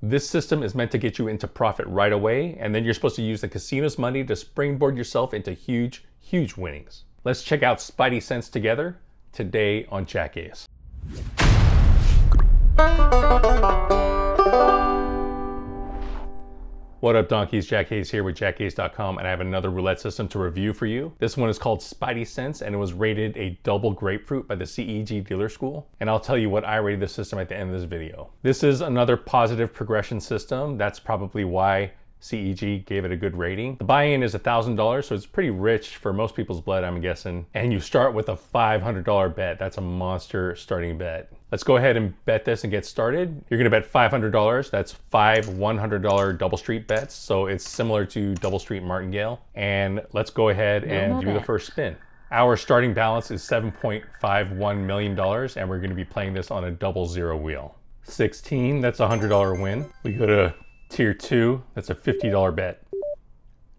This system is meant to get you into profit right away, and then you're supposed to use the casino's money to springboard yourself into huge, huge winnings. Let's check out Spideycents together today on JackAce. What up, donkeys? JackAce here with JackAce.com, and I have another roulette system to review for you. This one is called Spideycents, and it was rated a double grapefruit by the CEG Dealer School. And I'll tell you what I rated the system at the end of this video. This is another positive progression system. That's probably why CEG gave it a good rating. The buy-in is $1,000, so it's pretty rich for most people's blood, I'm guessing. And you start with a $500 bet. That's a monster starting bet. Let's go ahead and bet this and get started. You're gonna bet $500. That's 5 $100 double street bets. So it's similar to double street Martingale. And let's go ahead and do the first spin. Our starting balance is $7.51 million, and we're gonna be playing this on a 00 wheel. 16, that's a $100 win. We go to Tier 2, that's a $50 bet.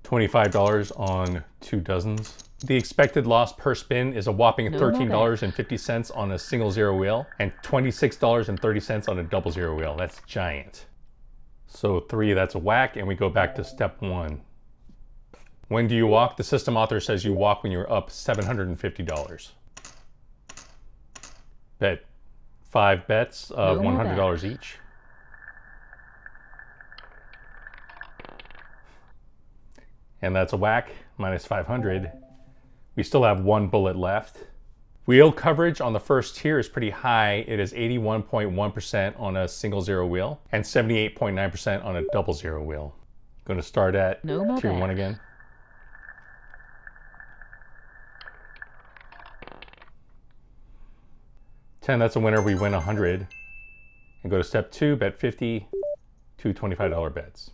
$25 on 2 dozens. The expected loss per spin is a whopping $13.50 on a single 0 wheel and $26.30 on a 00 wheel. That's giant. So 3, that's a whack, and we go back to step 1. When do you walk? The system author says you walk when you're up $750. Bet 5 bets of $100 each. And that's a whack, minus 500. We still have 1 bullet left. Wheel coverage on the first tier is pretty high. It is 81.1% on a single 0 wheel and 78.9% on a 00 wheel. Going to start at tier 1 again. $10, that's a winner. We win 100. And go to step 2, bet 50, 2 $25 bets.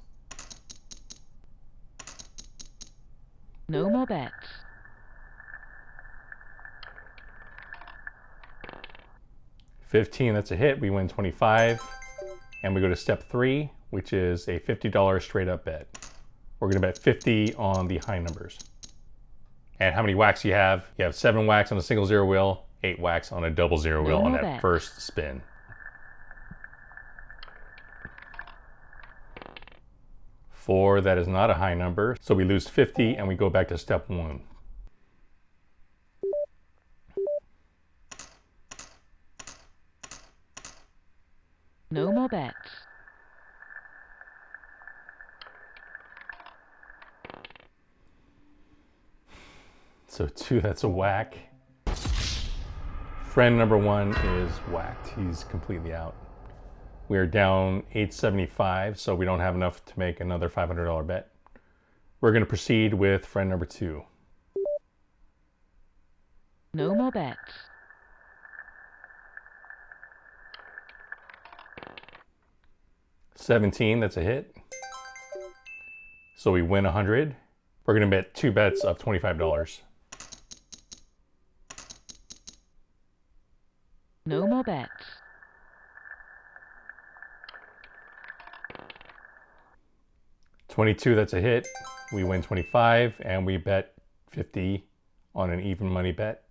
No more bets. $15, that's a hit. We win 25. And we go to step 3, which is a $50 straight up bet. We're gonna bet 50 on the high numbers. And how many whacks you have? You have 7 whacks on a single 0 wheel, 8 whacks on a 00 wheel on that first spin. 4, that is not a high number. So we lose 50 and we go back to step 1. No more bets. So 2, that's a whack. Friend number 1 is whacked. He's completely out. We are down $875, so we don't have enough to make another $500 bet. We're going to proceed with friend number 2. No more bets. $17, that's a hit. So we win 100. We're going to bet 2 bets of $25. No more bets. $22, that's a hit. We win 25 and we bet 50 on an even money bet.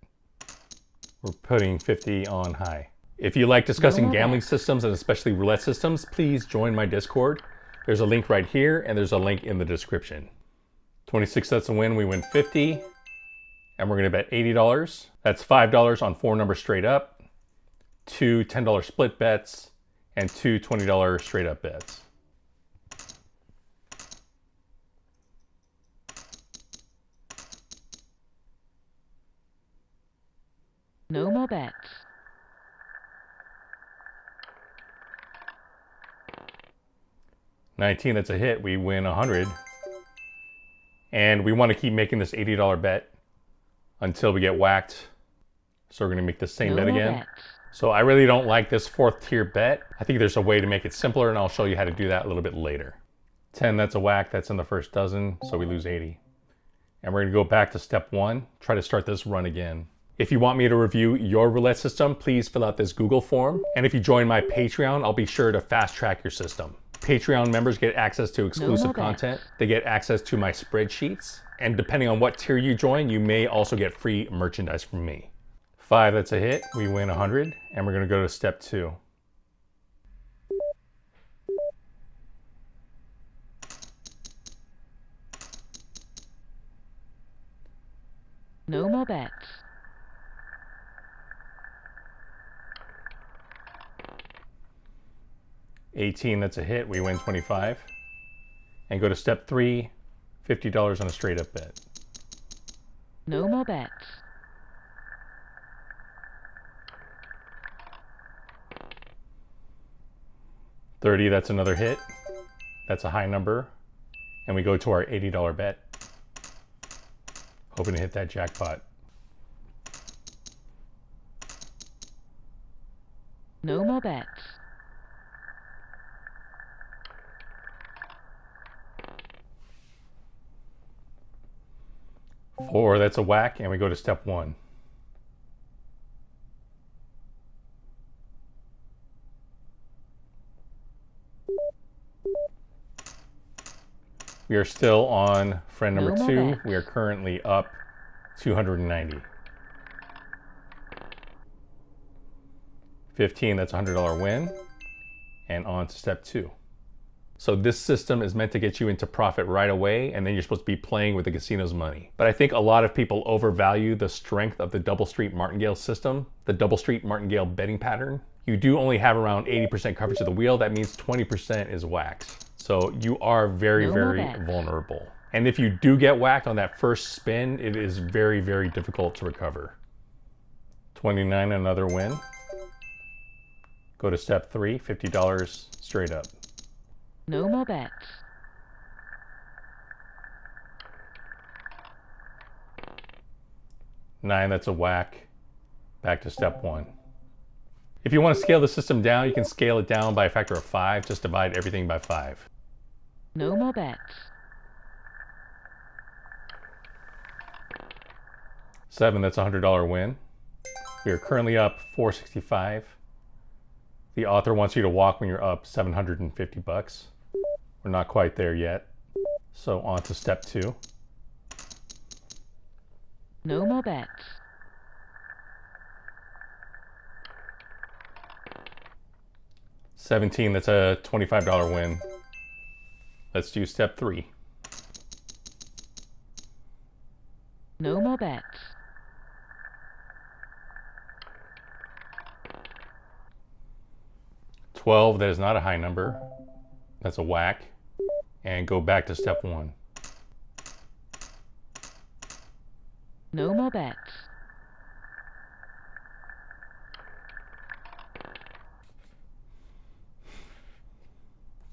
We're putting 50 on high. If you like discussing gambling systems and especially roulette systems, please join my Discord. There's a link right here and there's a link in the description. 26, that's a win. We win 50 and we're gonna bet $80. That's $5 on 4 numbers straight up, 2 $10 split bets, and 2 $20 straight up bets. No more bets. $19, that's a hit. We win 100. And we want to keep making this $80 bet until we get whacked. So we're going to make the same bet again. Bets. So I really don't like this 4th tier bet. I think there's a way to make it simpler, and I'll show you how to do that a little bit later. 10, that's a whack. That's in the first dozen, so we lose 80. And we're going to go back to step 1, try to start this run again. If you want me to review your roulette system, please fill out this Google form. And if you join my Patreon, I'll be sure to fast track your system. Patreon members get access to exclusive content. They get access to my spreadsheets. And depending on what tier you join, you may also get free merchandise from me. 5, that's a hit. We win 100. And we're going to go to step 2. No more bets. 18, that's a hit. We win 25. And go to step 3, $50 on a straight up bet. No more bets. 30, that's another hit. That's a high number. And we go to our $80 bet. Hoping to hit that jackpot. No more bets. 4, that's a whack, and we go to step 1. We are still on friend number No more 2. bets. We are currently up 290. 15, that's a $100 win. And on to step 2. So this system is meant to get you into profit right away, and then you're supposed to be playing with the casino's money. But I think a lot of people overvalue the strength of the double street martingale system, the double street martingale betting pattern. You do only have around 80% coverage of the wheel. That means 20% is whacks. So you are very, No more very bets. vulnerable. And if you do get whacked on that first spin, it is very, very difficult to recover. 29, another win. Go to step 3, $50 straight up. No more bets. 9, that's a whack. Back to step 1. If you want to scale the system down, you can scale it down by a factor of 5. Just divide everything by 5. No more bets. 7, that's a $100 win. We are currently up $465. The author wants you to walk when you're up $750. We're not quite there yet. So on to step 2. No more bets. 17, that's a $25 win. Let's do step 3. No more bets. 12, that is not a high number. That's a whack. And go back to step 1. No more bets.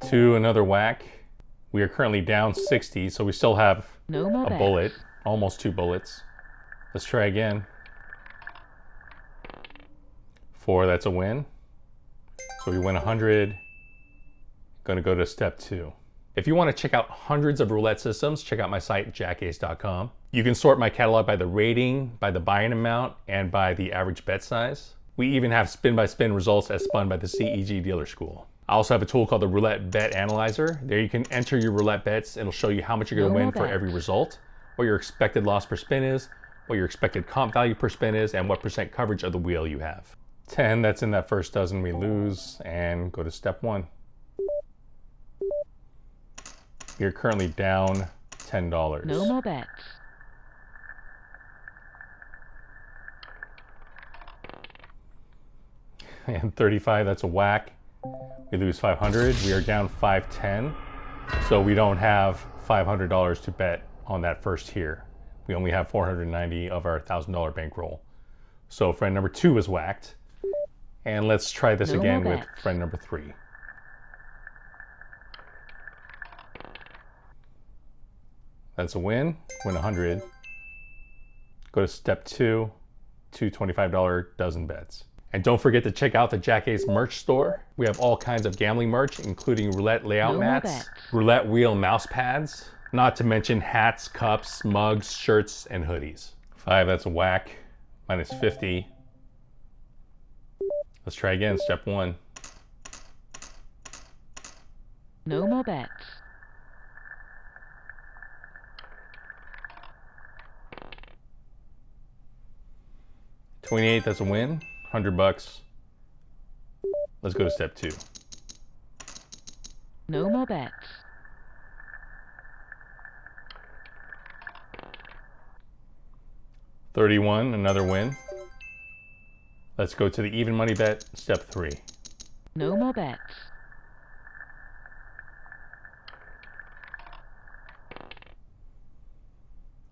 2, another whack. We are currently down 60, so we still have No more a bets. bullet, almost 2 bullets. Let's try again. 4, that's a win. So we win 100. Gonna go to step 2. If you want to check out hundreds of roulette systems, check out my site, JackAce.com. You can sort my catalog by the rating, by the buy-in amount, and by the average bet size. We even have spin-by-spin results as spun by the CEG Dealer School. I also have a tool called the Roulette Bet Analyzer. There you can enter your roulette bets. It'll show you how much you're going to No win more for every bets. result, what your expected loss per spin is, what your expected comp value per spin is, and what percent coverage of the wheel you have. 10, that's in that first dozen we lose, and go to step 1. You're currently down $10. No more bets. 35, that's a whack. We lose 500. We are down 510. So we don't have $500 to bet on that first tier. We only have 490 of our $1,000 bankroll. So friend number 2 is whacked. And let's try this No again more with bets. friend number 3. That's a win. Win 100. Go to step 2, two $25 dozen bets. And don't forget to check out the JackAce merch store. We have all kinds of gambling merch, including roulette layout No more mats, bets. roulette wheel mouse pads, not to mention hats, cups, mugs, shirts, and hoodies. 5, that's a whack. Minus 50. Let's try again, step 1. No more bets. 28, that's a win. $100. Let's go to step 2. No more bets. 31, another win. Let's go to the even money bet, step 3. No more bets.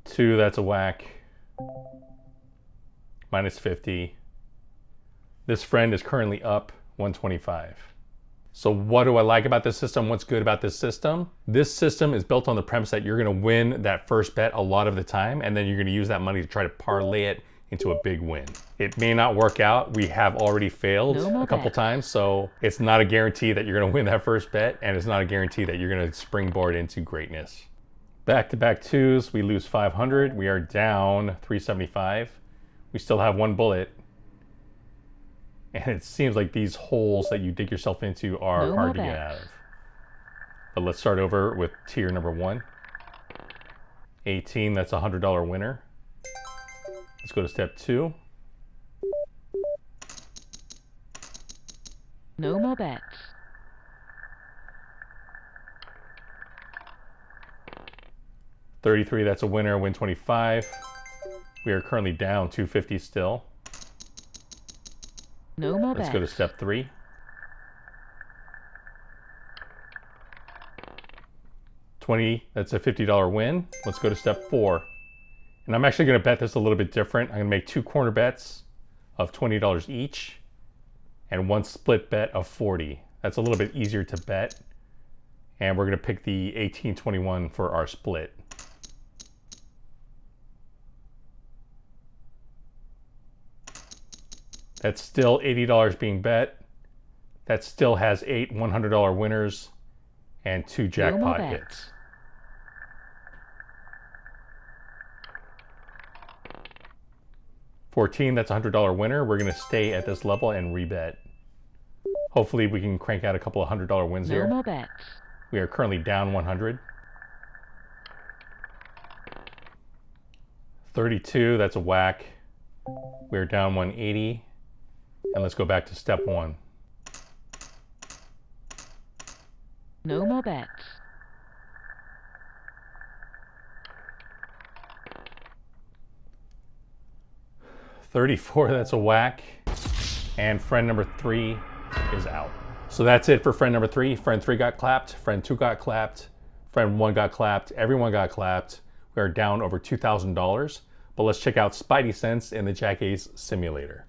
Two, that's a whack. Minus 50. This friend is currently up 125. So what do I like about this system? What's good about this system? This system is built on the premise that you're gonna win that first bet a lot of the time, and then you're gonna use that money to try to parlay it into a big win. It may not work out. We have already failed a couple times, so it's not a guarantee that you're gonna win that first bet, and it's not a guarantee that you're gonna springboard into greatness. Back-to-back twos, we lose 500. We are down 375. We still have one bullet. And it seems like these holes that you dig yourself into are hard to get out of. But let's start over with tier number 1. 18, that's a $100 winner. Let's go to step 2. No more bets. $33, that's a winner, win 25. We are currently down 250 still. No more bets. Let's go to step 3. $20, that's a $50 win. Let's go to step 4. And I'm actually gonna bet this a little bit different. I'm gonna make 2 corner bets of $20 each and 1 split bet of 40. That's a little bit easier to bet. And we're gonna pick the 18-21 for our split. That's still $80 being bet. That still has 8 $100 winners and 2 jackpot hits. 14, that's a $100 winner. We're gonna stay at this level and rebet. Hopefully we can crank out a couple of $100 wins here. No more bets. We are currently down 100. 32, that's a whack. We're down 180. And let's go back to step 1. No more bets. $34, that's a whack. And friend number 3 is out. So that's it for friend number 3. Friend 3 got clapped, friend 2 got clapped, friend 1 got clapped, everyone got clapped. We are down over $2,000. But let's check out Spideycents in the JackAce simulator.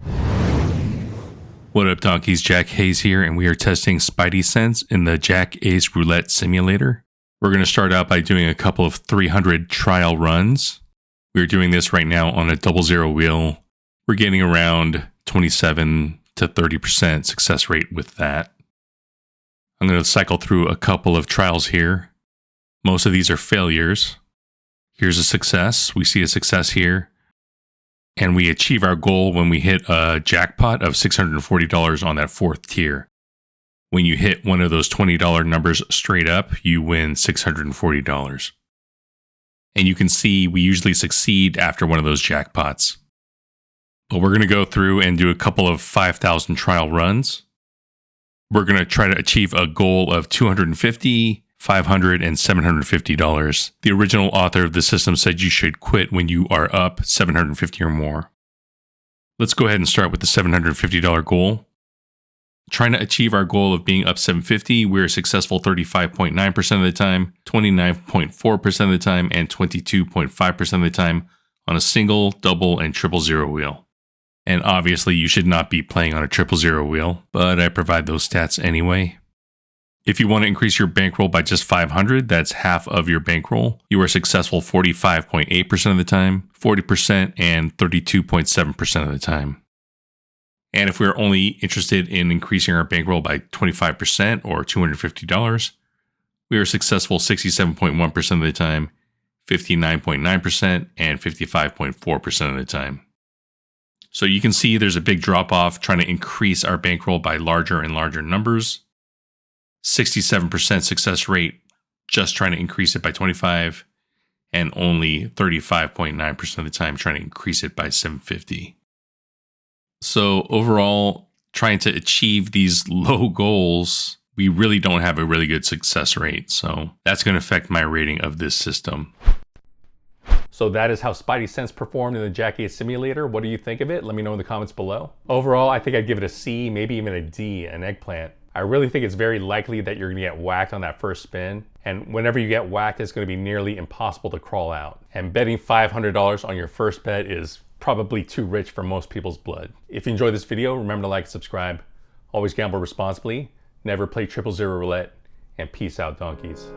What up, donkeys? JackAce here, and we are testing Spideycents in the JackAce Roulette simulator. We're going to start out by doing a couple of 300 trial runs. We're doing this right now on a 00 wheel. We're getting around 27 to 30% success rate with that. I'm going to cycle through a couple of trials here. Most of these are failures. Here's a success. We see a success here. And we achieve our goal when we hit a jackpot of $640 on that 4th tier. When you hit one of those $20 numbers straight up, you win $640. And you can see we usually succeed after one of those jackpots. But we're going to go through and do a couple of 5,000 trial runs. We're going to try to achieve a goal of $250, $500, and $750. The original author of the system said you should quit when you are up $750 or more. Let's go ahead and start with the $750 goal. Trying to achieve our goal of being up $750, we're successful 35.9% of the time, 29.4% of the time, and 22.5% of the time on a single, double, and 000 wheel. And obviously you should not be playing on a 000 wheel, but I provide those stats anyway. If you want to increase your bankroll by just 500, that's half of your bankroll. You are successful 45.8% of the time, 40%, and 32.7% of the time. And if we're only interested in increasing our bankroll by 25% or $250, we are successful 67.1% of the time, 59.9%, and 55.4% of the time. So you can see there's a big drop off trying to increase our bankroll by larger and larger numbers. 67% success rate just trying to increase it by 25, and only 35.9% of the time trying to increase it by 750. So overall, trying to achieve these low goals, we really don't have a really good success rate. So that's going to affect my rating of this system. So that is how Spideycents performed in the JackAce simulator. What do you think of it? Let me know in the comments below. Overall, I think I'd give it a C, maybe even a D, an eggplant. I really think it's very likely that you're gonna get whacked on that first spin. And whenever you get whacked, it's gonna be nearly impossible to crawl out. And betting $500 on your first bet is probably too rich for most people's blood. If you enjoyed this video, remember to like and subscribe. Always gamble responsibly, never play 000 roulette, and peace out, donkeys.